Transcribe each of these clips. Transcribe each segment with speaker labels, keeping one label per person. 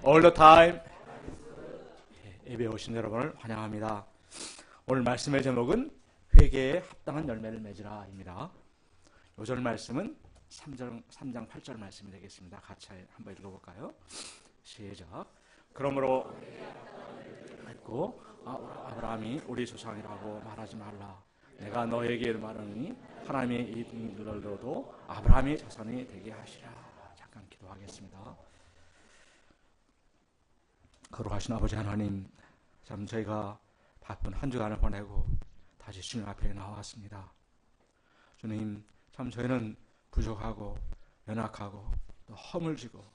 Speaker 1: All the time. 예배에 오신 여러분을 환영합니다. 오늘 말씀의 제목은 회개에 합당한 열매를 맺으라 입니다. 요절 말씀은 3장 8절 말씀이 되겠습니다. 같이 한번 읽어볼까요? 시작. 그러므로 맺고 아브라함이 우리 조상이라고 말하지 말라. 내가 너에게 말하니 하나님의 이 분들로도 아브라함의 자손이 되게 하시라. 잠깐 기도하겠습니다. 거룩하신 아버지 하나님, 참 저희가 바쁜 한 주간을 보내고 다시 주님 앞에 나왔습니다. 주님, 참 저희는 부족하고 연약하고 또 허물지고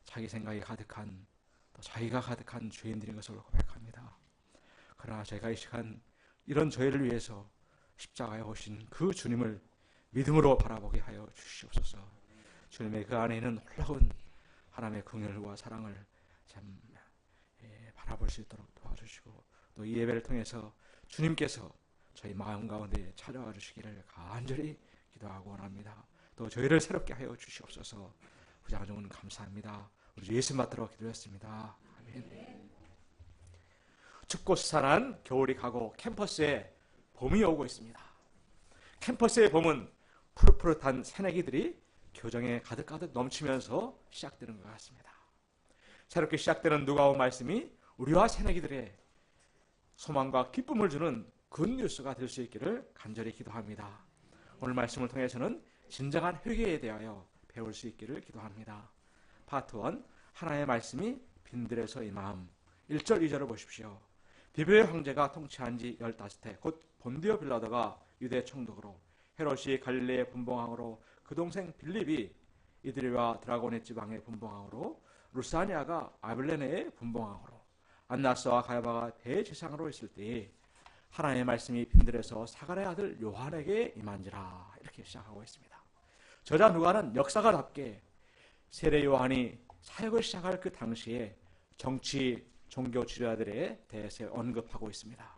Speaker 1: 자기 생각이 가득한 또 자기가 가득한 죄인들인 것을 고백합니다. 그러나 저희가 이 시간 이런 저희를 위해서 십자가에 오신 그 주님을 믿음으로 바라보게 하여 주시옵소서. 주님의 그 안에 있는 놀라운 하나님의 긍휼과 사랑을 참 바라볼 수 있도록 도와주시고 또 이 예배를 통해서 주님께서 저희 마음 가운데 찾아와 주시기를 간절히 기도하고 원합니다. 또 저희를 새롭게 하여 주시옵소서. 부장종은 감사합니다. 우리 예수 받들어 기도했습니다. 아멘. 춥고 습한 겨울이 가고 캠퍼스에 봄이 오고 있습니다. 캠퍼스의 봄은 푸릇푸릇한 새내기들이 교정에 가득가득 넘치면서 시작되는 것 같습니다. 새롭게 시작되는 누가복음 말씀이 우리와 새내기들의 소망과 기쁨을 주는 굿뉴스가 될 수 있기를 간절히 기도합니다. 오늘 말씀을 통해서는 진정한 회개에 대하여 배울 수 있기를 기도합니다. 파트 1, 하나님의 말씀이 빈들에서의 마음. 1절 2절을 보십시오. 디베의 황제가 통치한 지 15해 곧 본디오 빌라도가 유대 총독으로 헤롯이 갈릴리의 분봉왕으로 그 동생 빌립이 이드리와 드라고네 지방의 분봉왕으로 루사니아가 아빌레네의 분봉왕으로 안나스와 가야바가 대제사장으로 있을 때에 하나님의 말씀이 빈들에서 사가랴의 아들 요한에게 임한지라. 이렇게 시작하고 있습니다. 저자 누가는 역사가답게 세례 요한이 사역을 시작할 그 당시에 정치, 종교 지도자들에 대해서 언급하고 있습니다.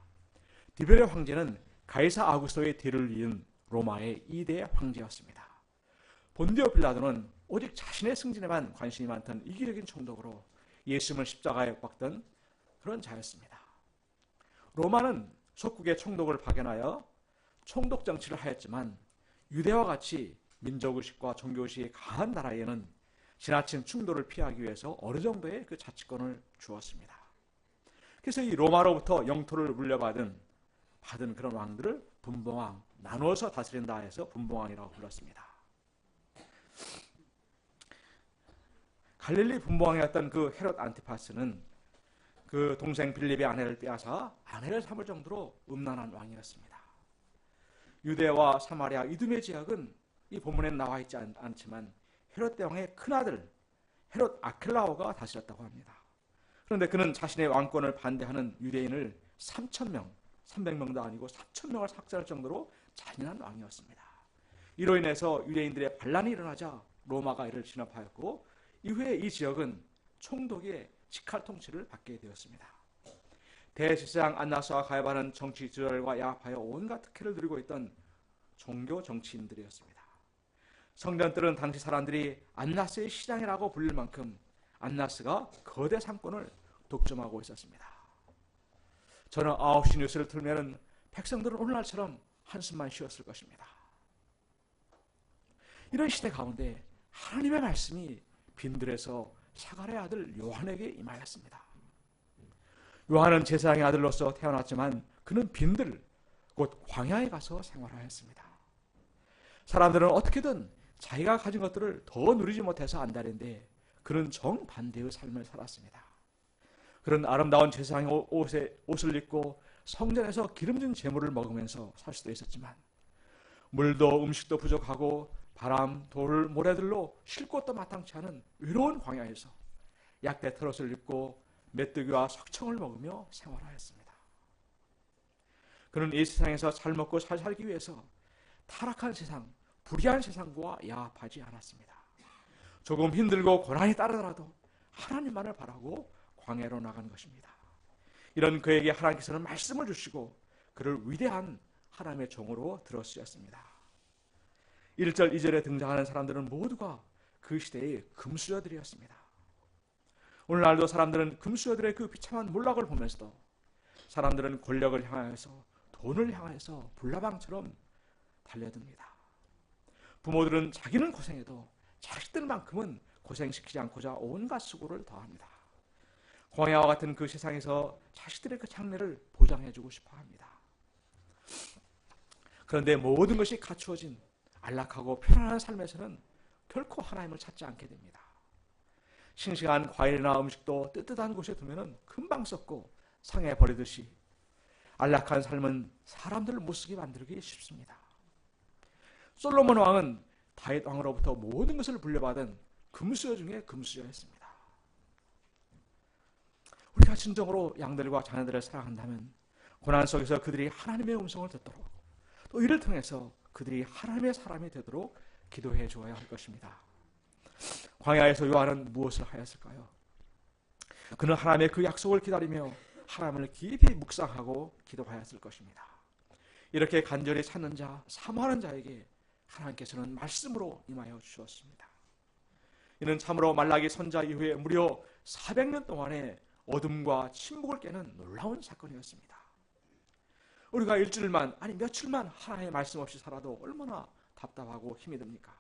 Speaker 1: 디베레 황제는 가이사 아구스토의 뒤를 이은 로마의 2대 황제였습니다. 본디오 빌라도는 오직 자신의 승진에만 관심이 많던 이기적인 총독으로 예수님을 십자가에 못 박던 그런 자였습니다. 로마는 속국의 총독을 파견하여 총독 정치를 하였지만 유대와 같이 민족의식과 종교의식이 강한 나라에는 지나친 충돌을 피하기 위해서 어느 정도의 그 자치권을 주었습니다. 그래서 이 로마로부터 영토를 물려받은 그런 왕들을 분봉왕, 나누어서 다스린다 해서 분봉왕이라고 불렀습니다. 갈릴리 분봉왕이었던 그 헤롯 안티파스는 그 동생 빌립의 아내를 빼앗아 아내를 삼을 정도로 음란한 왕이었습니다. 유대와 사마리아, 이두메 지역은 이 본문에 나와 있지 않지만 헤롯 대왕의 큰아들 헤롯 아켈라오가 다스렸다고 합니다. 그런데 그는 자신의 왕권을 반대하는 유대인을 3,000명, 300명도 아니고 3,000명을 삭살할 정도로 잔인한 왕이었습니다. 이로 인해서 유대인들의 반란이 일어나자 로마가 이를 진압하였고 이후에 이 지역은 총독의 직할 통치를 받게 되었습니다. 대제사장 안나스와 가야바는 정치 지도자들과 야합하여 온갖 특혜를 누리고 있던 종교 정치인들이었습니다. 성전들은 당시 사람들이 안나스의 시장이라고 불릴 만큼 안나스가 거대 상권을 독점하고 있었습니다. 저는 9시 뉴스를 틀면 백성들은 오늘날처럼 한숨만 쉬었을 것입니다. 이런 시대 가운데 하나님의 말씀이 빈들에서 사가랴의 아들 요한에게 임하였습니다. 요한은 제사장의 아들로서 태어났지만 그는 빈들, 곧 광야에 가서 생활하였습니다. 사람들은 어떻게든 자기가 가진 것들을 더 누리지 못해서 안달인데 그는 정반대의 삶을 살았습니다. 그런 아름다운 제사장의 옷을 입고 성전에서 기름진 제물을 먹으면서 살 수도 있었지만 물도 음식도 부족하고 바람, 돌, 모래들로 쉴 곳도 마땅치 않은 외로운 광야에서 약대 털옷을 입고 메뚜기와 석청을 먹으며 생활하였습니다. 그는 이 세상에서 잘 먹고 잘 살기 위해서 타락한 세상, 불의한 세상과 야합하지 않았습니다. 조금 힘들고 고난이 따르더라도 하나님만을 바라고 광야로 나간 것입니다. 이런 그에게 하나님께서는 말씀을 주시고 그를 위대한 하나님의 종으로 들어쓰셨습니다. 1절, 2절에 등장하는 사람들은 모두가 그 시대의 금수저들이었습니다. 오늘날도 사람들은 금수저들의 그 비참한 몰락을 보면서도 사람들은 권력을 향하여서, 돈을 향하여서 불나방처럼 달려듭니다. 부모들은 자기는 고생해도 자식들만큼은 고생시키지 않고자 온갖 수고를 더합니다. 광야와 같은 그 세상에서 자식들의 그 장래를 보장해주고 싶어합니다. 그런데 모든 것이 갖추어진 안락하고 편안한 삶에서는 결코 하나님을 찾지 않게 됩니다. 싱싱한 과일이나 음식도 뜨뜻한 곳에 두면 금방 썩고 상해버리듯이 안락한 삶은 사람들을 못쓰게 만들기 쉽습니다. 솔로몬 왕은 다윗 왕으로부터 모든 것을 물려받은 금수저 중에 금수저였습니다. 우리가 진정으로 양들과 자녀들을 사랑한다면 고난 속에서 그들이 하나님의 음성을 듣도록, 또 이를 통해서 그들이 하나님의 사람이 되도록 기도해 주어야 할 것입니다. 광야에서 요한은 무엇을 하였을까요? 그는 하나님의 그 약속을 기다리며 하나님을 깊이 묵상하고 기도하였을 것입니다. 이렇게 간절히 찾는 자, 사모하는 자에게 하나님께서는 말씀으로 임하여 주셨습니다. 이는 참으로 말라기 선자 이후에 무려 400년 동안의 어둠과 침묵을 깨는 놀라운 사건이었습니다. 우리가 일주일만, 아니 며칠만 하나님의 말씀 없이 살아도 얼마나 답답하고 힘이 듭니까?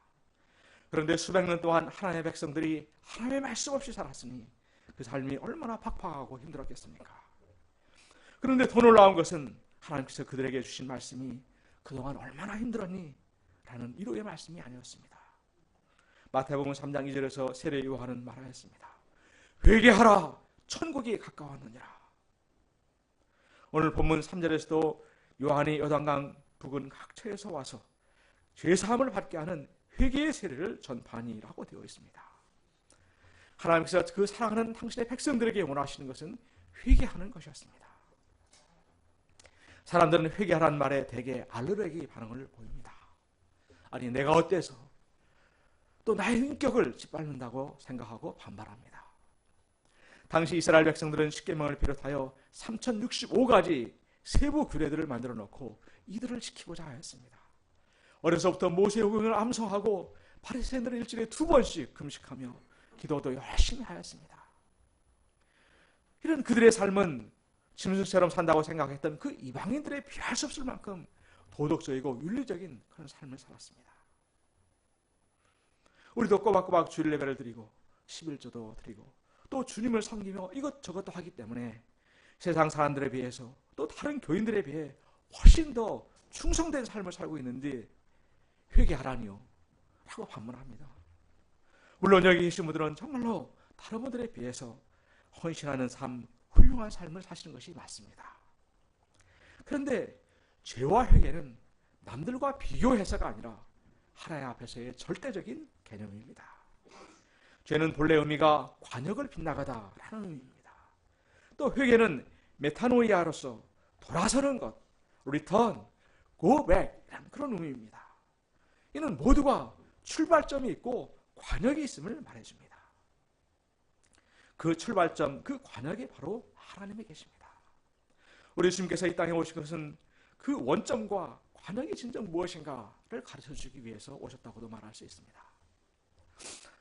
Speaker 1: 그런데 수백 년 동안 하나님의 백성들이 하나님의 말씀 없이 살았으니 그 삶이 얼마나 팍팍하고 힘들었겠습니까? 그런데 더 놀라운 것은 하나님께서 그들에게 주신 말씀이 그동안 얼마나 힘들었니? 라는 위로의 말씀이 아니었습니다. 마태복음 3장 2절에서 세례 요한은 말하였습니다. 회개하라, 천국이 가까웠느니라. 오늘 본문 3절에서도 요한이 요단강 부근 각처에서 와서 죄사함을 받게 하는 회개의 세례를 전파하니라고 되어 있습니다. 하나님께서 그 사랑하는 당신의 백성들에게 원하시는 것은 회개하는 것이었습니다. 사람들은 회개하라는 말에 대개 알레르기 반응을 보입니다. 아니 내가 어때서, 또 나의 인격을 짓밟는다고 생각하고 반발합니다. 당시 이스라엘 백성들은 십계명을 비롯하여 3065가지 세부 규례들을 만들어 놓고 이들을 지키고자 하였습니다. 어려서부터 모세오경을 암송하고 바리새인들은 일주일에 2번씩 금식하며 기도도 열심히 하였습니다. 이런 그들의 삶은 짐승처럼 산다고 생각했던 그 이방인들에 비할 수 없을 만큼 도덕적이고 윤리적인 그런 삶을 살았습니다. 우리도 꼬박꼬박 주일 예배를 드리고 11조도 드리고 또 주님을 섬기며 이것저것도 하기 때문에 세상 사람들에 비해서 또 다른 교인들에 비해 훨씬 더 충성된 삶을 살고 있는데 회개하라니요 라고 반문합니다. 물론 여기 계신 분들은 정말로 다른 분들에 비해서 헌신하는 삶, 훌륭한 삶을 사시는 것이 맞습니다. 그런데 죄와 회개는 남들과 비교해서가 아니라 하나님 앞에서의 절대적인 개념입니다. 죄는 본래 의미가 관역을 빗나가다라는 의미입니다. 또 회개는 메타노이아로서 돌아서는 것, return, go back 이라는 그런 의미입니다. 이는 모두가 출발점이 있고 관역이 있음을 말해줍니다. 그 출발점, 그 관역이 바로 하나님이 계십니다. 우리 주님께서 이 땅에 오신 것은 그 원점과 관역이 진정 무엇인가를 가르쳐주기 위해서 오셨다고도 말할 수 있습니다.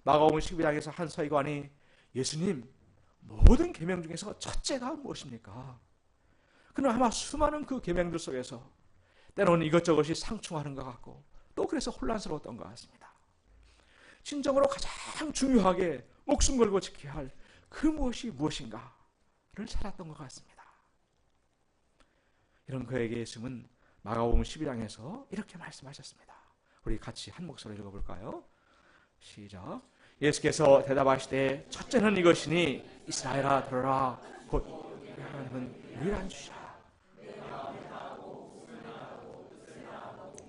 Speaker 1: 마가복음 12장에서 한 서기관이 예수님, 모든 계명 중에서 첫째가 무엇입니까? 그는 아마 수많은 그 계명들 속에서 때로는 이것저것이 상충하는 것 같고 또 그래서 혼란스러웠던 것 같습니다. 진정으로 가장 중요하게 목숨 걸고 지켜야 할 그 무엇이 무엇인가를 찾았던 것 같습니다. 이런 그에게 예수님은 마가복음 12장에서 이렇게 말씀하셨습니다. 우리 같이 한 목소리로 읽어볼까요? 시작. 예수께서 대답하시되 첫째는 이것이니 이스라엘아 들어라 곧 하나님은 유일한 주시라.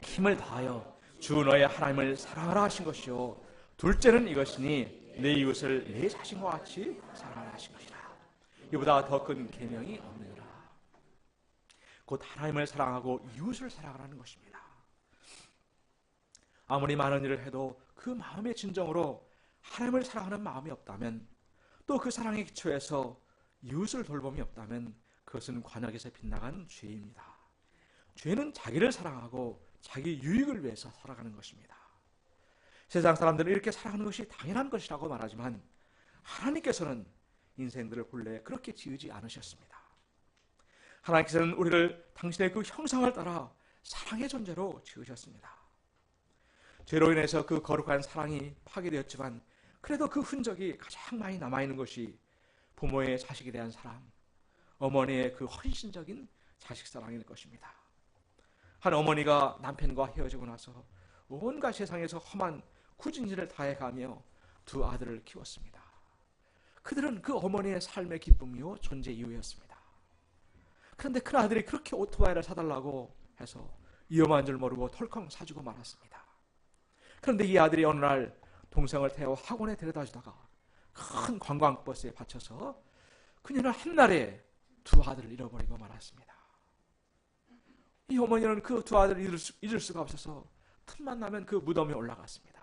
Speaker 1: 힘을 다하여 주 너의 하나님을 사랑하라 하신 것이요 둘째는 이것이니 내 이웃을 내 자신과 같이 사랑하라 하신 것이라. 이보다 더 큰 계명이 없느니라. 곧 하나님을 사랑하고 이웃을 사랑하라는 것입니다. 아무리 많은 일을 해도 그 마음의 진정으로 하나님을 사랑하는 마음이 없다면, 또 그 사랑의 기초에서 이웃을 돌봄이 없다면 그것은 관역에서 빗나간 죄입니다. 죄는 자기를 사랑하고 자기 유익을 위해서 살아가는 것입니다. 세상 사람들은 이렇게 살아가는 것이 당연한 것이라고 말하지만 하나님께서는 인생들을 본래 그렇게 지으지 않으셨습니다. 하나님께서는 우리를 당신의 그 형상을 따라 사랑의 존재로 지으셨습니다. 죄로 인해서 그 거룩한 사랑이 파괴되었지만 그래도 그 흔적이 가장 많이 남아있는 것이 부모의 자식에 대한 사랑, 어머니의 그 헌신적인 자식 사랑일 것입니다. 한 어머니가 남편과 헤어지고 나서 온갖 세상에서 험한 구진질을 다해가며 두 아들을 키웠습니다. 그들은 그 어머니의 삶의 기쁨이요 존재 이유였습니다. 그런데 큰 아들이 그렇게 오토바이를 사달라고 해서 위험한 줄 모르고 털컹 사주고 말았습니다. 그런데 이 아들이 어느 날 동생을 태워 학원에 데려다 주다가 큰 관광버스에 받쳐서 그녀는 한날에 두 아들을 잃어버리고 말았습니다. 이 어머니는 그 두 아들을 잊을 수가 없어서 틈만 나면 그 무덤에 올라갔습니다.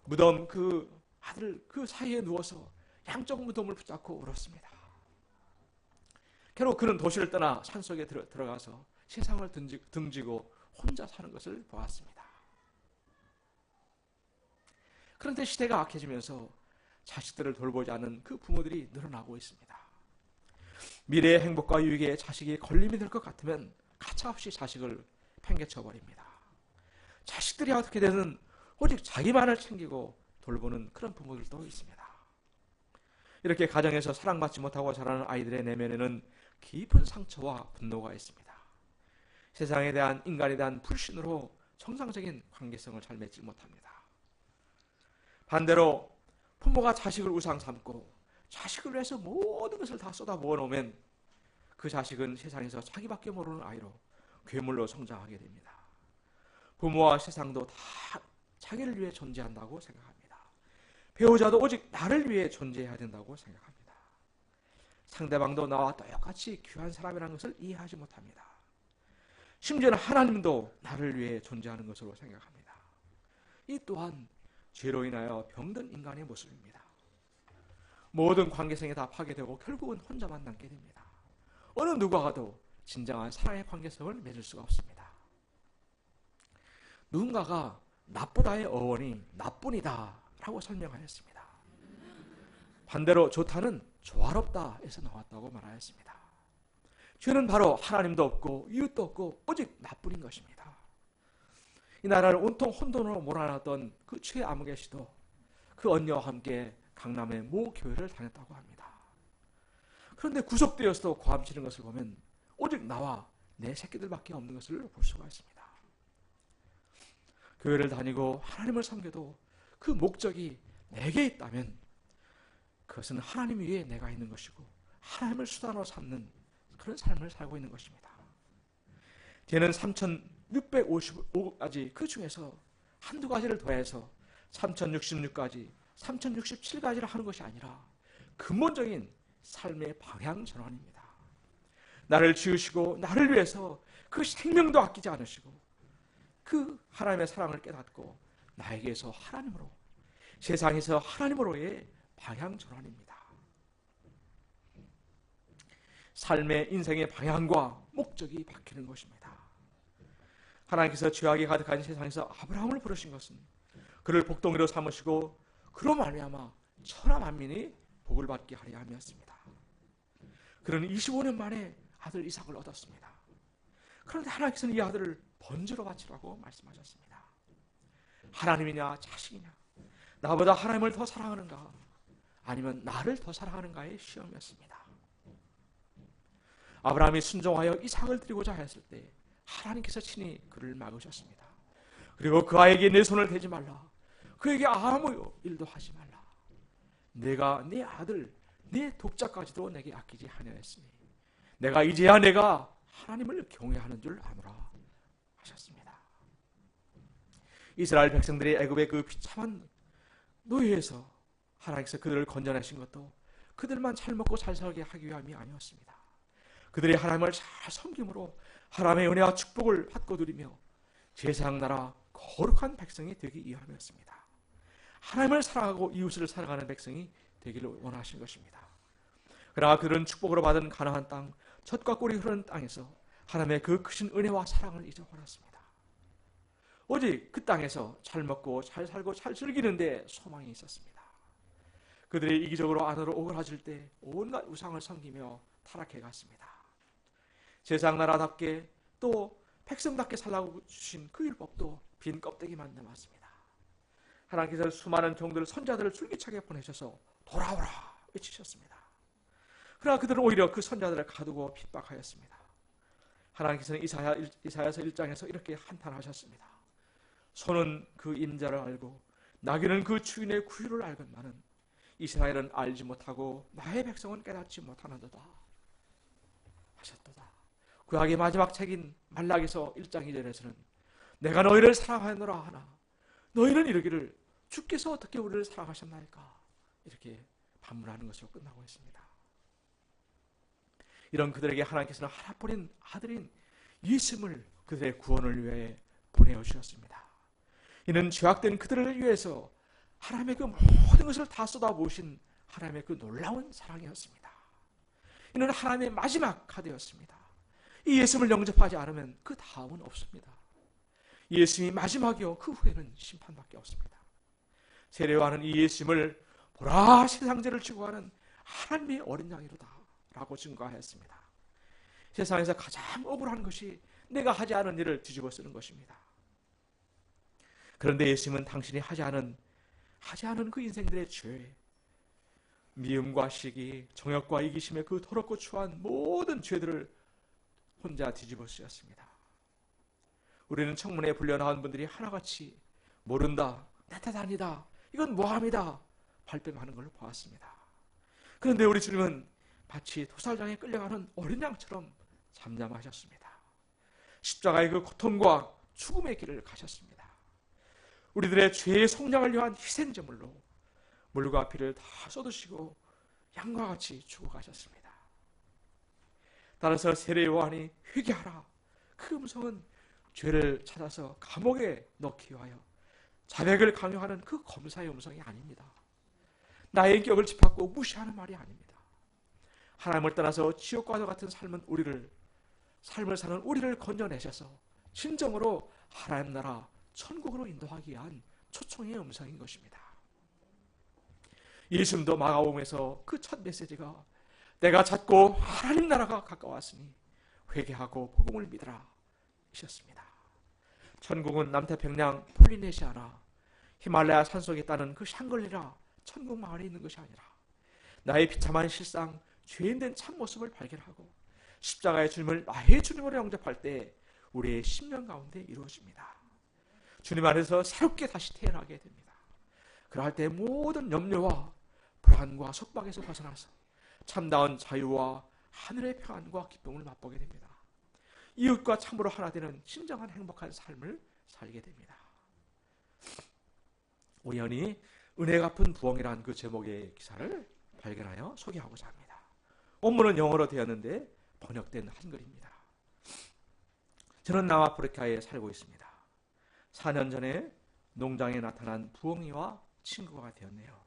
Speaker 1: 무덤 그 아들 그 사이에 누워서 양쪽 무덤을 붙잡고 울었습니다. 결국 그는 도시를 떠나 산속에 들어가서 세상을 등지고 혼자 사는 것을 보았습니다. 그런데 시대가 악해지면서 자식들을 돌보지 않은 그 부모들이 늘어나고 있습니다. 미래의 행복과 유익에 자식이 걸림이 될 것 같으면 가차없이 자식을 팽개쳐버립니다. 자식들이 어떻게 되든 오직 자기만을 챙기고 돌보는 그런 부모들도 있습니다. 이렇게 가정에서 사랑받지 못하고 자라는 아이들의 내면에는 깊은 상처와 분노가 있습니다. 세상에 대한 인간에 대한 불신으로 정상적인 관계성을 잘 맺지 못합니다. 반대로 부모가 자식을 우상 삼고 자식을 위해서 모든 것을 다 쏟아부어 놓으면 그 자식은 세상에서 자기밖에 모르는 아이로 괴물로 성장하게 됩니다. 부모와 세상도 다 자기를 위해 존재한다고 생각합니다. 배우자도 오직 나를 위해 존재해야 된다고 생각합니다. 상대방도 나와 똑같이 귀한 사람이라는 것을 이해하지 못합니다. 심지어는 하나님도 나를 위해 존재하는 것으로 생각합니다. 이 또한 죄로 인하여 병든 인간의 모습입니다. 모든 관계성이 다 파괴되고 결국은 혼자만 남게 됩니다. 어느 누구와도 진정한 사랑의 관계성을 맺을 수가 없습니다. 누군가가 나쁘다의 어원이 나뿐이다 라고 설명하였습니다. 반대로 좋다는 조화롭다에서 나왔다고 말하였습니다. 죄는 바로 하나님도 없고 이웃도 없고 오직 나뿐인 것입니다. 이 나라를 온통 혼돈으로 몰아놨던 그 최 아무개시도 그 언니와 함께 강남의 모 교회를 다녔다고 합니다. 그런데 구속되어서도 고함치는 것을 보면 오직 나와 내 새끼들밖에 없는 것을 볼 수가 있습니다. 교회를 다니고 하나님을 섬겨도 그 목적이 내게 있다면 그것은 하나님 위에 내가 있는 것이고 하나님을 수단으로 삼는 그런 삶을 살고 있는 것입니다. 걔는 3655가지 그 중에서 한두 가지를 더해서 3066가지, 3067가지를 하는 것이 아니라 근본적인 삶의 방향 전환입니다. 나를 지으시고 나를 위해서 그 생명도 아끼지 않으시고 그 하나님의 사랑을 깨닫고 나에게서 하나님으로, 세상에서 하나님으로의 방향 전환입니다. 삶의 인생의 방향과 목적이 바뀌는 것입니다. 하나님께서 죄악이 가득한 세상에서 아브라함을 부르신 것은 그를 복덩이로 삼으시고 그로 말미암아 천하 만민이 복을 받게 하려 함이었습니다. 그는 25년 만에 아들 이삭을 얻었습니다. 그런데 하나님께서는 이 아들을 번제로 바치라고 말씀하셨습니다. 하나님이냐 자식이냐, 나보다 하나님을 더 사랑하는가 아니면 나를 더 사랑하는가의 시험이었습니다. 아브라함이 순종하여 이삭을 드리고자 했을 때 하나님께서 친히 그를 막으셨습니다. 그리고 그 아이에게 내 손을 대지 말라, 그에게 아무 일도 하지 말라, 내가 네 아들 네 독자까지도 내게 아끼지 아니하였으니 내가 이제야 내가 하나님을 경외하는 줄 아노라 하셨습니다. 이스라엘 백성들이 애굽의 그 비참한 노예에서 하나님께서 그들을 건져내신 것도 그들만 잘 먹고 잘 살게 하기 위함이 아니었습니다. 그들이 하나님을 잘 섬김으로 하나님의 은혜와 축복을 받고 누리며 제사장 나라 거룩한 백성이 되기 위함이었습니다. 하나님을 사랑하고 이웃을 사랑하는 백성이 되기를 원하신 것입니다. 그러나 그들은 축복으로 받은 가나안 땅, 젖과 꿀이 흐르는 땅에서 하나님의 그 크신 은혜와 사랑을 잊어버렸습니다. 오직 그 땅에서 잘 먹고 잘 살고 잘 즐기는 데 소망이 있었습니다. 그들이 이기적으로 안으로 오그라질 때 온갖 우상을 섬기며 타락해 갔습니다. 세상 나라답게 또 백성답게 살라고 주신 그 율법도 빈 껍데기만 남았습니다. 하나님께서 수많은 종들 선자들을 줄기차게 보내셔서 돌아오라 외치셨습니다. 그러나 그들은 오히려 그 선자들을 가두고 핍박하였습니다. 하나님께서는 이사야서 1장에서 이렇게 한탄하셨습니다. 소는 그 인자를 알고 나귀는 그 주인의 구유를 알건만은 이스라엘은 알지 못하고 나의 백성은 깨닫지 못하는도다 하셨도다. 구약의 마지막 책인 말라기서 1장 2절에서는 내가 너희를 사랑하노라 하나 너희는 이르기를 주께서 어떻게 우리를 사랑하셨나이까 이렇게 반문하는 것으로 끝나고 있습니다. 이런 그들에게 하나님께서는 하나뿐인 아들인 예수님을 그들의 구원을 위해 보내어 주셨습니다. 이는 죄악된 그들을 위해서 하나님의 그 모든 것을 다 쏟아부으신 하나님의 그 놀라운 사랑이었습니다. 이는 하나님의 마지막 카드였습니다. 이 예수님을 영접하지 않으면 그 다음은 없습니다. 예수님이 마지막이요 그 후에는 심판밖에 없습니다. 세례요한은 이 예수님을 보라 세상죄를 지고 가는 하나님의 어린 양이로다 라고 증거하였습니다. 세상에서 가장 억울한 것이 내가 하지 않은 일을 뒤집어 쓰는 것입니다. 그런데 예수님은 당신이 하지 않은 그 인생들의 죄, 미움과 시기, 정욕과 이기심의 그 더럽고 추한 모든 죄들을 혼자 뒤집어 쓰였습니다. 우리는 청문회에 불려나온 분들이 하나같이 모른다, 내 탓 아니다, 이건 모함이다 발뺌하는 걸 보았습니다. 그런데 우리 주님은 마치 도살장에 끌려가는 어린 양처럼 잠잠하셨습니다. 십자가의 그 고통과 죽음의 길을 가셨습니다. 우리들의 죄의 속량을 위한 희생제물로 물과 피를 다 쏟으시고 양과 같이 죽어가셨습니다. 따라서 세례 요한이 회개하라 그 음성은 죄를 찾아서 감옥에 넣기 위하여 자백을 강요하는 그 검사의 음성이 아닙니다. 나의 인격을 짓밟고 무시하는 말이 아닙니다. 하나님을 떠나서 지옥과도 같은 삶을 사는 우리를 건져내셔서 진정으로 하나님 나라 천국으로 인도하기 위한 초청의 음성인 것입니다. 예수님도 마가복음에서 그 첫 메시지가 내가 찾고 하나님 나라가 가까웠으니 회개하고 복음을 믿으라 이셨습니다. 천국은 남태평양 폴리네시아나 히말라야 산속에 있다는 그 샹글리라 천국 마을에 있는 것이 아니라 나의 비참한 실상 죄인된 참모습을 발견하고 십자가의 주님을 나의 주님으로 영접할 때 우리의 심령 가운데 이루어집니다. 주님 안에서 새롭게 다시 태어나게 됩니다. 그럴 때 모든 염려와 불안과 속박에서 벗어나서 참다운 자유와 하늘의 평안과 기쁨을 맛보게 됩니다. 이웃과 참으로 하나 되는 진정한 행복한 삶을 살게 됩니다. 우연히 은혜 갚은 부엉이라는 그 제목의 기사를 발견하여 소개하고자 합니다. 원문은 영어로 되었는데 번역된 한글입니다. 저는 남아프리카에 살고 있습니다. 4년 전에 농장에 나타난 부엉이와 친구가 되었네요.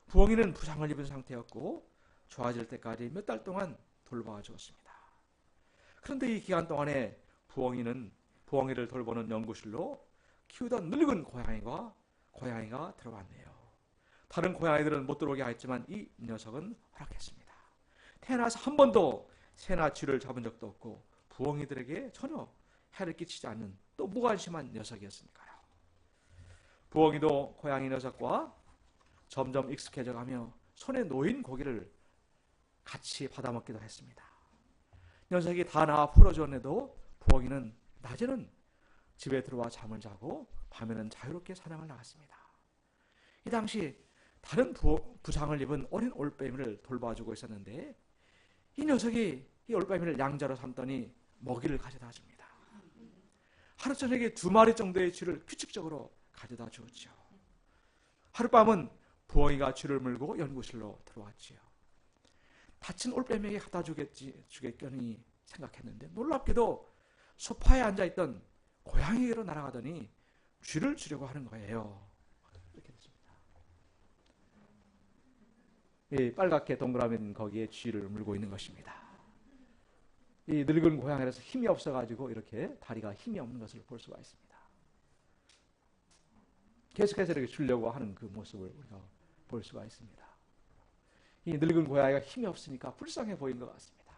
Speaker 1: 부엉이는 부상을 입은 상태였고 좋아질 때까지 몇 달 동안 돌봐 주었습니다. 그런데 이 기간 동안에 부엉이를 돌보는 연구실로 키우던 늙은 고양이가 들어왔네요. 다른 고양이들은 못 들어오게 했지만 이 녀석은 허락했습니다. 태어나서 한 번도 새나 쥐를 잡은 적도 없고 부엉이들에게 전혀 해를 끼치지 않는 또 무관심한 녀석이었으니까요. 부엉이도 고양이 녀석과 점점 익숙해져가며 손에 놓인 고기를 같이 받아먹기도 했습니다. 녀석이 다 나와 풀어주었는데도 부엉이는 낮에는 집에 들어와 잠을 자고 밤에는 자유롭게 사냥을 나갔습니다. 이 당시 다른 부상을 입은 어린 올빼미를 돌봐주고 있었는데 이 녀석이 이 올빼미를 양자로 삼더니 먹이를 가져다 줍니다. 하루 저녁에 2마리 정도의 쥐를 규칙적으로 가져다 주었죠. 하룻밤은 부엉이가 쥐를 물고 연구실로 들어왔지요. 다친 올빼미에게 갖다 주겠거니 생각했는데 놀랍게도 소파에 앉아있던 고양이로 날아가더니 쥐를 주려고 하는 거예요. 이렇게 됐습니다. 이 빨갛게 동그라미 거기에 쥐를 물고 있는 것입니다. 이 늙은 고양이라서 힘이 없어가지고 이렇게 다리가 힘이 없는 것을 볼 수가 있습니다. 계속해서 이렇게 주려고 하는 그 모습을 우리가 볼 수가 있습니다. 이 늙은 고양이가 힘이 없으니까 불쌍해 보인 것 같습니다.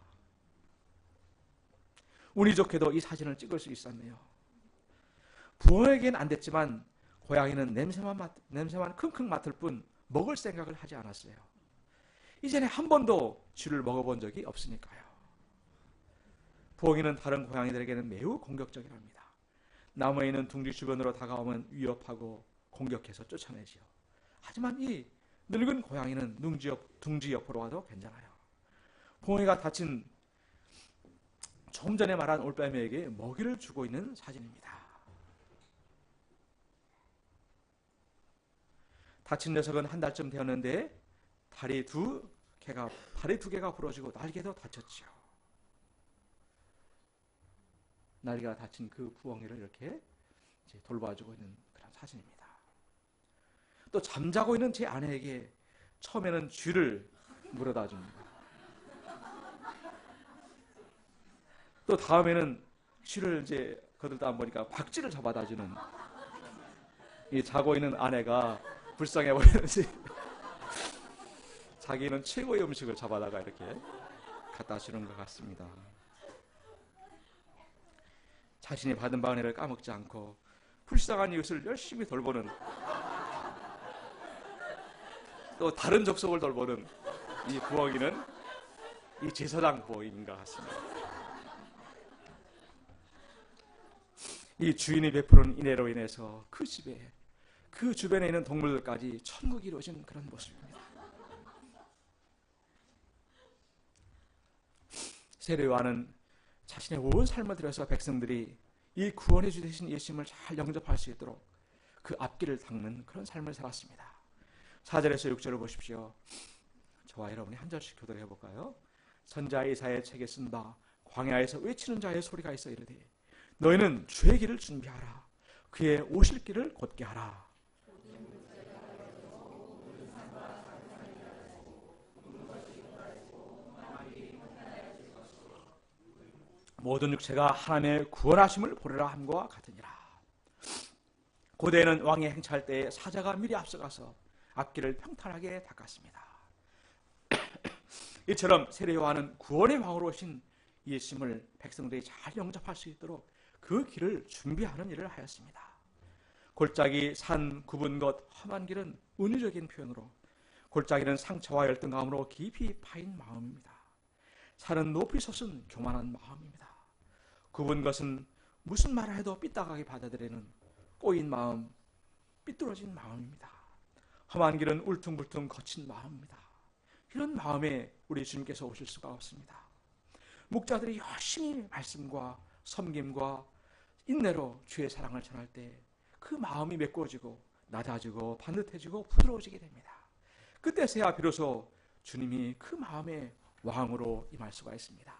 Speaker 1: 운이 좋게도 이 사진을 찍을 수 있었네요. 부엉에겐 안 됐지만 고양이는 냄새만 킁킁 맡을 뿐 먹을 생각을 하지 않았어요. 이전에 한 번도 쥐를 먹어본 적이 없으니까요. 부엉이는 다른 고양이들에게는 매우 공격적이랍니다. 나무에 있는 둥지 주변으로 다가오면 위협하고 공격해서 쫓아내지요. 하지만 이 늙은 고양이는 둥지 옆으로 와도 괜찮아요. 부엉이가 다친 조금 전에 말한 올빼미에게 먹이를 주고 있는 사진입니다. 다친 녀석은 한 달쯤 되었는데 다리 두 개가 부러지고 날개도 다쳤지요. 날개가 다친 그 부엉이를 이렇게 이제 돌봐주고 있는 그런 사진입니다. 또 잠자고 있는 제 아내에게 처음에는 쥐를 물어다 줍니다. 또 다음에는 쥐를 이제 거들다 보니까 박쥐를 잡아다 주는, 이 자고 있는 아내가 불쌍해 보이는지 자기는 최고의 음식을 잡아다가 이렇게 갖다 주는 것 같습니다. 자신이 받은 은혜를 까먹지 않고 불쌍한 이웃을 열심히 돌보는, 또 다른 족속을 돌보는 이 부엉이는 이 제사장 부엉이인 것 같습니다. 이 주인이 베푸는 인애로 인해서 그 집에, 그 주변에 있는 동물들까지 천국이 이루어진 그런 모습입니다. 세례 요한은 자신의 온 삶을 들여서 백성들이 이 구원해 주신 예수님을 잘 영접할 수 있도록 그 앞길을 닦는 그런 삶을 살았습니다. 4절에서 6절을 보십시오. 저와 여러분이 한 절씩 교도를 해볼까요? 선자 이사야의 책에 쓴다. 광야에서 외치는 자의 소리가 있어 이르되 너희는 주의 길을 준비하라. 그의 오실 길을 곧게 하라. 모든 육체가 하나님의 구원하심을 보리라 함과 같으니라. 고대에는 왕이 행차할 때에 사자가 미리 앞서가서 앞길을 평탄하게 닦았습니다. 이처럼 세례 요한은 구원의 왕으로 오신 예수님을 백성들이 잘 영접할 수 있도록 그 길을 준비하는 일을 하였습니다. 골짜기, 산, 굽은 것, 험한 길은 은유적인 표현으로, 골짜기는 상처와 열등감으로 깊이 파인 마음입니다. 산은 높이 솟은 교만한 마음입니다. 굽은 것은 무슨 말을 해도 삐딱하게 받아들이는 꼬인 마음, 삐뚤어진 마음입니다. 험한 길은 울퉁불퉁 거친 마음입니다. 이런 마음에 우리 주님께서 오실 수가 없습니다. 목자들이 열심히 말씀과 섬김과 인내로 주의 사랑을 전할 때 그 마음이 메꿔지고 낮아지고 반듯해지고 부드러워지게 됩니다. 그때서야 비로소 주님이 그 마음의 왕으로 임할 수가 있습니다.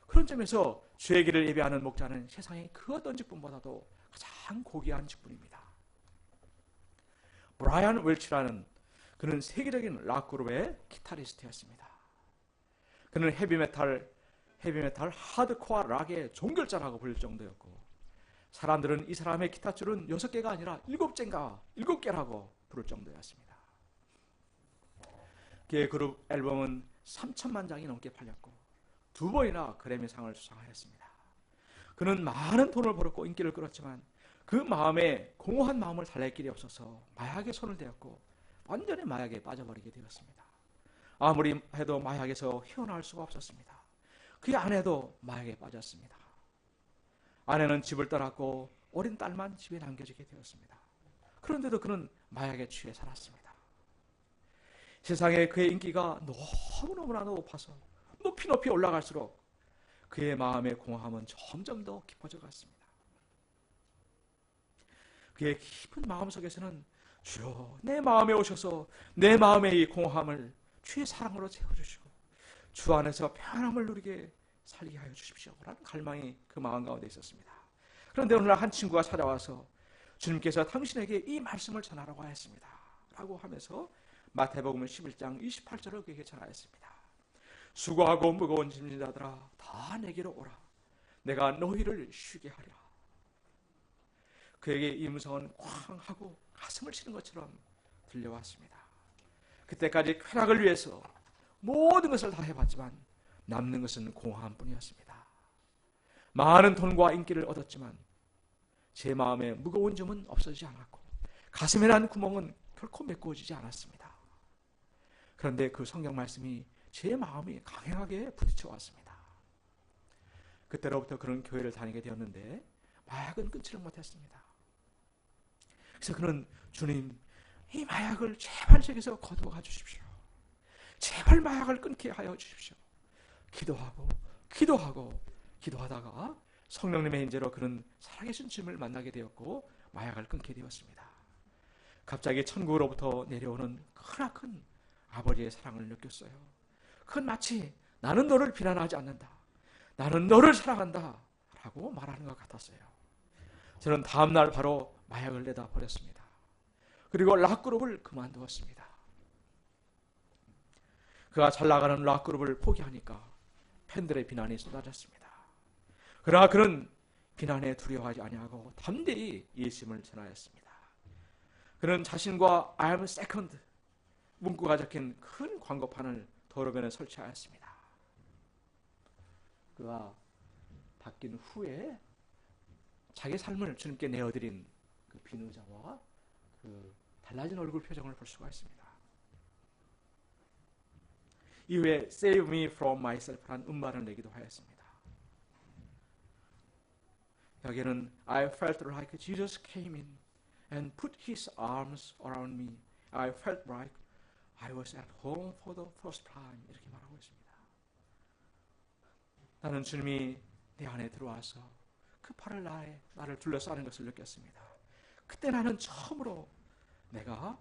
Speaker 1: 그런 점에서 주의 길을 예배하는 목자는 세상의 그 어떤 직분보다도 가장 고귀한 직분입니다. 브라이언 웰치라는, 그는 세계적인 락 그룹의 기타리스트였습니다. 그는 헤비메탈 하드코어 락의 종결자라고 불릴 정도였고, 사람들은 이 사람의 기타줄은 6개가 아니라 7개라고 부를 정도였습니다. 그의 그룹 앨범은 3천만 장이 넘게 팔렸고 2번이나 그래미상을 수상하였습니다. 그는 많은 돈을 벌었고 인기를 끌었지만 그 마음에 공허한 마음을 달랠 길이 없어서 마약에 손을 대었고 완전히 마약에 빠져버리게 되었습니다. 아무리 해도 마약에서 헤어나올 수가 없었습니다. 그의 아내도 마약에 빠졌습니다. 아내는 집을 떠났고 어린 딸만 집에 남겨지게 되었습니다. 그런데도 그는 마약에 취해 살았습니다. 세상에 그의 인기가 너무너무나 높아서 높이 올라갈수록 그의 마음의 공허함은 점점 더 깊어져 갔습니다. 그의 깊은 마음속에서는 주여 내 마음에 오셔서 내 마음의 이 공허함을 주의 사랑으로 채워주시고 주 안에서 편함을 누리게 살게 하여 주십시오 라는 갈망이 그 마음 가운데 있었습니다. 그런데 어느 날 한 친구가 찾아와서 주님께서 당신에게 이 말씀을 전하라고 하였습니다 라고 하면서 마태복음 11장 28절을 그에게 전하였습니다. 수고하고 무거운 짐진 자들아 다 내게로 오라. 내가 너희를 쉬게 하리라. 그에게 이 음성은 쾅 하고 가슴을 치는 것처럼 들려왔습니다. 그때까지 쾌락을 위해서 모든 것을 다 해봤지만 남는 것은 공허함뿐이었습니다. 많은 돈과 인기를 얻었지만 제 마음에 무거운 점은 없어지지 않았고 가슴에 난 구멍은 결코 메꾸어지지 않았습니다. 그런데 그 성경 말씀이 제 마음이 강력하게 부딪혀 왔습니다. 그때로부터 그런 교회를 다니게 되었는데 마약은 끊지를 못했습니다. 그래서 그는 주님, 이 마약을 제발 제게서 거두어 주십시오. 제발 마약을 끊게 하여 주십시오. 기도하다가 성령님의 인재로 그는 살아계신 주님을 만나게 되었고 마약을 끊게 되었습니다. 갑자기 천국으로부터 내려오는 크나큰 아버지의 사랑을 느꼈어요. 그건 마치 나는 너를 비난하지 않는다, 나는 너를 사랑한다 라고 말하는 것 같았어요. 저는 다음날 바로 마약을 내다 버렸습니다. 그리고 락그룹을 그만두었습니다. 그가 잘 나가는 락그룹을 포기하니까 팬들의 비난이 쏟아졌습니다. 그러나 그는 비난에 두려워하지 아니하고 담대히 예수님을 전하였습니다. 그는 자신과 I am second 문구가 적힌 큰 광고판을 도로변에 설치하였습니다. 그가 바뀐 후에 자기 삶을 주님께 내어드린 그 비누자와 그 달라진 얼굴 표정을 볼 수가 있습니다. 이후에 Save me from myself라는 음반을 내기도 하였습니다. 여기는 I felt like Jesus came in and put his arms around me. I felt like I was at home for the first time. 이렇게 말하고 있습니다. 나는 주님이 내 안에 들어와서 그 팔을 나를 둘러싸는 것을 느꼈습니다. 그때 나는 처음으로 내가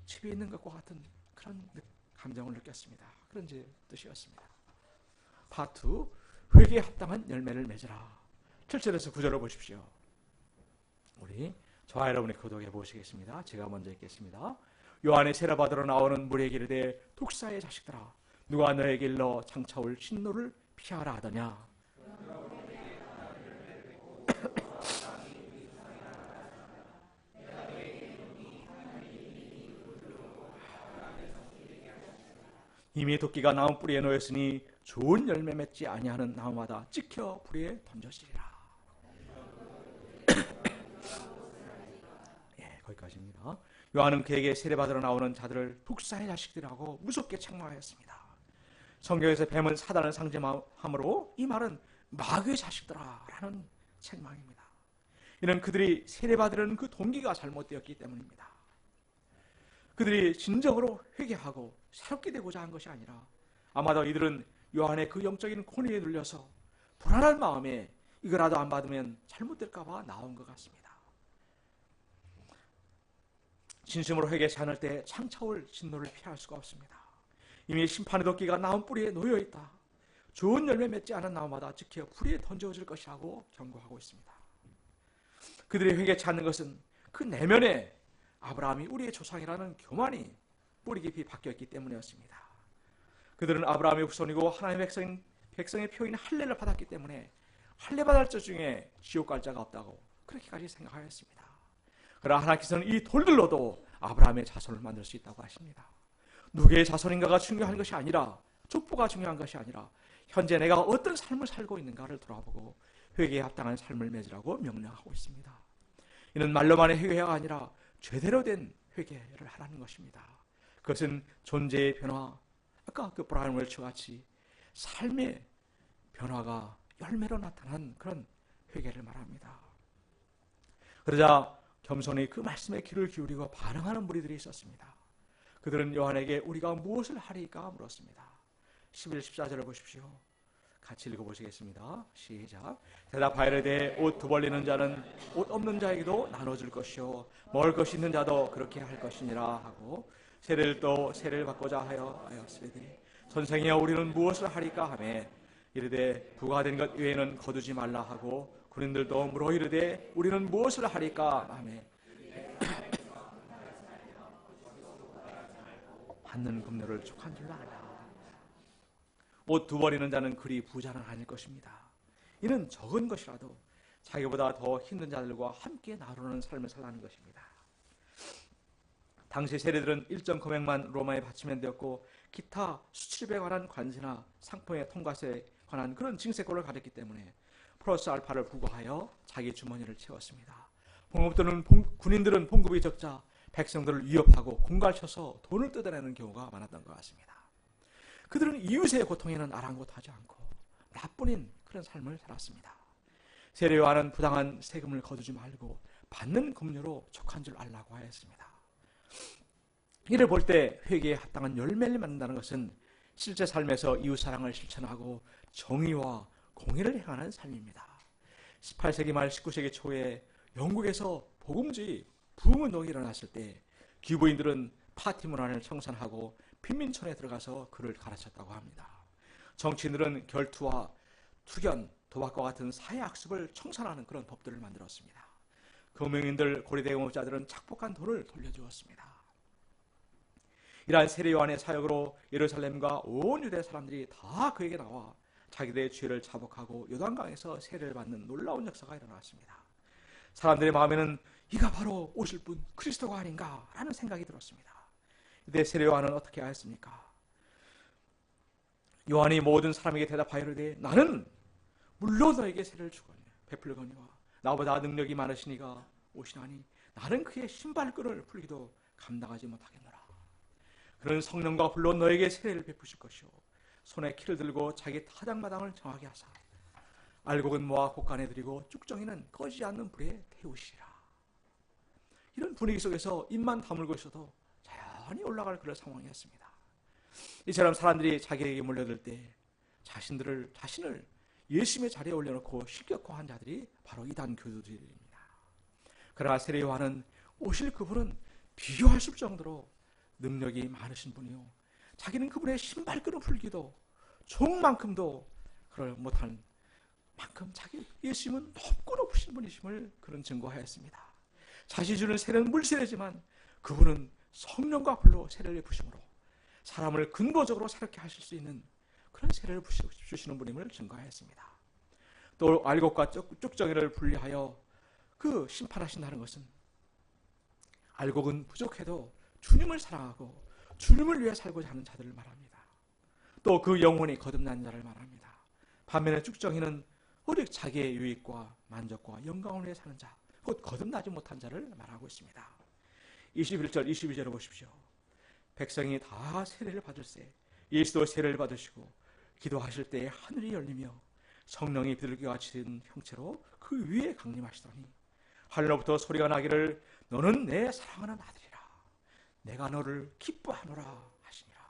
Speaker 1: 집에 있는 것과 같은 그런 감정을 느꼈습니다. 그런 뜻이었습니다. 파트 2, 회개에 합당한 열매를 맺으라. 7절에서 9절을 보십시오. 우리 저와 여러분이 교독해 보시겠습니다. 제가 먼저 읽겠습니다. 요한의 세례 받으러 나오는 무리에게 이르되 독사의 자식들아, 누가 너에게 일러 장차올 진노를 피하라 하더냐. 이미 도끼가 나무 뿌리에 놓였으니 좋은 열매 맺지 아니하는 나무마다 찍혀 불에 던져지리라. 예, 거기까지입니다. 요한은 그에게 세례받으러 나오는 자들을 독사의 자식들이라고 무섭게 책망하였습니다. 성경에서 뱀은 사단을 상징함으로 이 말은 마귀의 자식들아라는 책망입니다. 이는 그들이 세례받으려는 그 동기가 잘못되었기 때문입니다. 그들이 진정으로 회개하고 새롭게 되고자 한 것이 아니라 아마도 이들은 요한의 그 영적인 권위에 눌려서 불안한 마음에 이거라도 안 받으면 잘못될까 봐 나온 것 같습니다. 진심으로 회개치 않을 때 창차올 진노를 피할 수가 없습니다. 이미 심판의 도끼가 나무 뿌리에 놓여 있다. 좋은 열매 맺지 않은 나무마다 지켜 불에 던져질 것이라고 경고하고 있습니다. 그들이 회개치 않는 것은 그 내면에 아브라함이 우리의 조상이라는 교만이 뿌리 깊이 박혀있기 때문이었습니다. 그들은 아브라함의 후손이고 하나님의 백성의 표인 할례를 받았기 때문에 할례 받을 자 중에 지옥 갈 자가 없다고 그렇게까지 생각하였습니다. 그러나 하나님께서는 이 돌들로도 아브라함의 자손을 만들 수 있다고 하십니다. 누구의 자손인가가 중요한 것이 아니라, 족보가 중요한 것이 아니라 현재 내가 어떤 삶을 살고 있는가를 돌아보고 회개에 합당한 삶을 맺으라고 명령하고 있습니다. 이는 말로만의 회개가 아니라 제대로 된 회개를 하라는 것입니다. 그것은 존재의 변화, 아까 그 브라이언 웰치 같이 삶의 변화가 열매로 나타난 그런 회개를 말합니다. 그러자 겸손히 그 말씀에 귀를 기울이고 반응하는 무리들이 있었습니다. 그들은 요한에게 우리가 무엇을 하리까 물었습니다. 11, 14절을 보십시오. 같이 읽어보시겠습니다. 시작. 대답하이르되 옷 두 벌리는 자는 옷 없는 자에게도 나눠줄 것이요 먹을 것이 있는 자도 그렇게 할 것이니라 하고 세례를 또 세례를 받고자 하였으니 선생이여 우리는 무엇을 하리까 하매 이르되 부과된 것 외에는 거두지 말라 하고 군인들도 물어 이르되 우리는 무엇을 하리까 하매 받는 금료를 촉한 줄로 아냐. 옷 두 벌이는 자는 그리 부자는 아닐 것입니다. 이는 적은 것이라도 자기보다 더 힘든 자들과 함께 나누는 삶을 살라는 것입니다. 당시 세례들은 일정 금액만 로마에 바치면 되었고 기타 수출입에 관한 관세나 상품의 통과세에 관한 그런 징세권을 가졌기 때문에 플러스 알파를 부과하여 자기 주머니를 채웠습니다. 군인들은 봉급이 적자 백성들을 위협하고 공갈쳐서 돈을 뜯어내는 경우가 많았던 것 같습니다. 그들은 이웃의 고통에는 아랑곳하지 않고 나뿐인 그런 삶을 살았습니다. 세례요한은 부당한 세금을 거두지 말고 받는 급료로 족한 줄 알라고 하였습니다. 이를 볼 때 회개에 합당한 열매를 맺는다는 것은 실제 삶에서 이웃사랑을 실천하고 정의와 공의를 행하는 삶입니다. 18세기 말 19세기 초에 영국에서 복음주의 부흥운동이 일어났을 때 기부인들은 파티 문화를 청산하고 빈민촌에 들어가서 그를 가르쳤다고 합니다. 정치인들은 결투와 투견, 도박과 같은 사회악습을 청산하는 그런 법들을 만들었습니다. 금융인들, 고리대공업자들은 착복한 돈을 돌려주었습니다. 이러한 세례요한의 사역으로 예루살렘과 온 유대 사람들이 다 그에게 나와 자기들의 죄를 자복하고 요단강에서 세례를 받는 놀라운 역사가 일어났습니다. 사람들의 마음에는 이가 바로 오실 분 그리스도가 아닌가 라는 생각이 들었습니다. 이때 세례요한은 어떻게 하였습니까? 요한이 모든 사람에게 대답하여 이르되 나는 물론 너에게 세례를 주거니 베풀거니와 나보다 능력이 많으시니가 오시나니 나는 그의 신발끈을 풀기도 감당하지 못하겠노라. 그는 성령과 불로 너에게 세례를 베푸실 것이요 손에 키를 들고 자기 타작마당을 정하게 하사 알곡은 모아 곳간에 들이고 쭉정이는 꺼지지 않는 불에 태우시리라. 이런 분위기 속에서 입만 다물고 있어도 자연히 올라갈 그런 상황이었습니다. 이처럼 사람들이 자기에게 몰려들 때 자신을 예수님의 자리에 올려놓고 실격화한 자들이 바로 이단 교도들입니다. 그러나 세례 요한은 오실 그분은 비교할 수 없을 정도로 능력이 많으신 분이요 자기는 그분의 신발끈을 풀기도 종만큼도 그럴 못한 만큼 자기 예수님은 높고 높으신 분이심을 그런 증거하였습니다. 자신이 주는 세례는 물세례지만 그분은 성령과 불로 세례를 부심으로 사람을 근본적으로 새롭게 하실 수 있는 그런 세례를 주시는 분임을 증거하였습니다. 또 알곡과 쭉정이를 분리하여 그 심판하신다는 것은 알곡은 부족해도 주님을 사랑하고 주님을 위해 살고자 하는 자들을 말합니다. 또 그 영혼이 거듭난 자를 말합니다. 반면에 쭉정이는 오직 자기의 유익과 만족과 영광을 위해 사는 자, 곧 거듭나지 못한 자를 말하고 있습니다. 21절, 22절을 보십시오. 백성이 다 세례를 받을세 예수도 세례를 받으시고 기도하실 때에 하늘이 열리며 성령이 비둘기와 같이 된 형체로 그 위에 강림하시더니 하늘로부터 소리가 나기를 너는 내 사랑하는 아들이라 내가 너를 기뻐하노라 하시니라.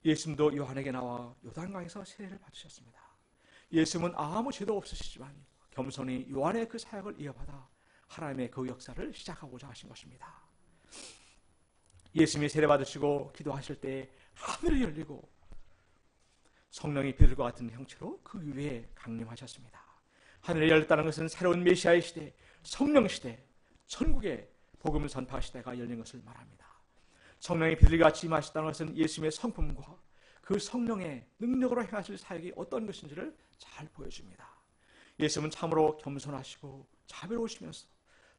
Speaker 1: 예수님도 요한에게 나와 요단강에서 세례를 받으셨습니다. 예수님은 아무 죄도 없으시지만 겸손히 요한의 그 사역을 이어받아 하나님의 그 역사를 시작하고자 하신 것입니다. 예수님이 세례 받으시고 기도하실 때 하늘이 열리고 성령이 비둘기와 같은 형체로 그 위에 강림하셨습니다. 하늘이 열렸다는 것은 새로운 메시아의 시대, 성령 시대, 천국의 복음 전파 시대가 열린 것을 말합니다. 성령이 비둘기같이 임하셨다는 것은 예수님의 성품과 그 성령의 능력으로 행하실 사역이 어떤 것인지를 잘 보여줍니다. 예수님은 참으로 겸손하시고 자비로우시면서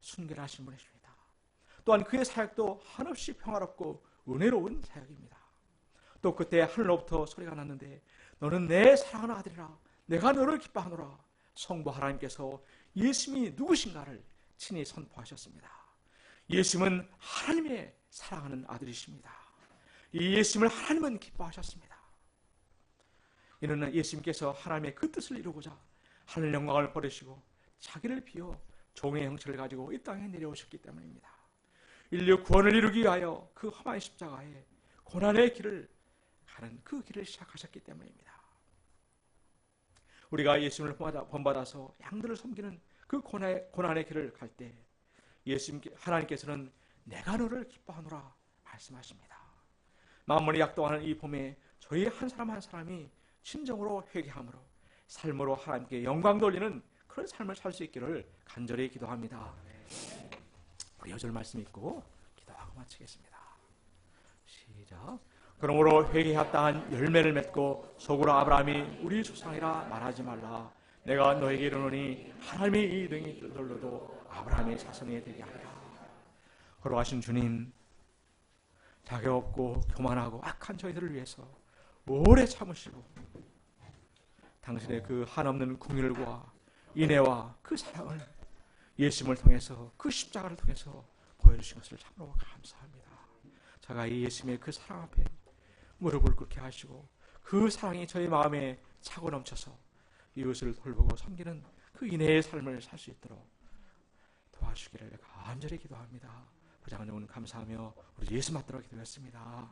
Speaker 1: 순결하신 분이십니다. 또한 그의 사역도 한없이 평화롭고 은혜로운 사역입니다. 또 그때 하늘로부터 소리가 났는데 너는 내 사랑하는 아들이라 내가 너를 기뻐하노라. 성부 하나님께서 예수님이 누구신가를 친히 선포하셨습니다. 예수님은 하나님의 사랑하는 아들이십니다. 이 예수님을 하나님은 기뻐하셨습니다. 이는 예수님께서 하나님의 그 뜻을 이루고자 하늘 영광을 버리시고 자기를 비워 종의 형체를 가지고 이 땅에 내려오셨기 때문입니다. 인류 구원을 이루기 위하여 그 험한 십자가에 고난의 길을 가는 그 길을 시작하셨기 때문입니다. 우리가 예수님을 본받아서 양들을 섬기는 그 고난의 길을 갈 때 하나님께서는 내가 너를 기뻐하노라 말씀하십니다. 만물이 약동하는 이 봄에 저희 한 사람 한 사람이 진정으로 회개함으로 삶으로 하나님께 영광 돌리는 그런 삶을 살 수 있기를 간절히 기도합니다. 우리 여절 말씀 읽고 기도하고 마치겠습니다. 시작. 그러므로 회개에 합당한 열매를 맺고 속으로 아브라함이 우리 조상이라 말하지 말라. 내가 너에게 이르노니 하나님의 이 등이 들러도 아브라함의 자손이 되게 하리라. 걸어가신 주님, 자격 없고 교만하고 악한 저희들을 위해서 오래 참으시고 당신의 그 한없는 긍휼과 인애와 그 사랑을 예수님을 통해서 그 십자가를 통해서 보여주신 것을 참으로 감사합니다. 제가 이 예수님의 그 사랑 앞에 무릎을 꿇게 하시고 그 사랑이 저희 마음에 차고 넘쳐서 이웃을 돌보고 섬기는 그 인애의 삶을 살 수 있도록 도와주기를 간절히 기도합니다. 부장님 오늘 감사하며 우리 예수 받들어 기도했습니다.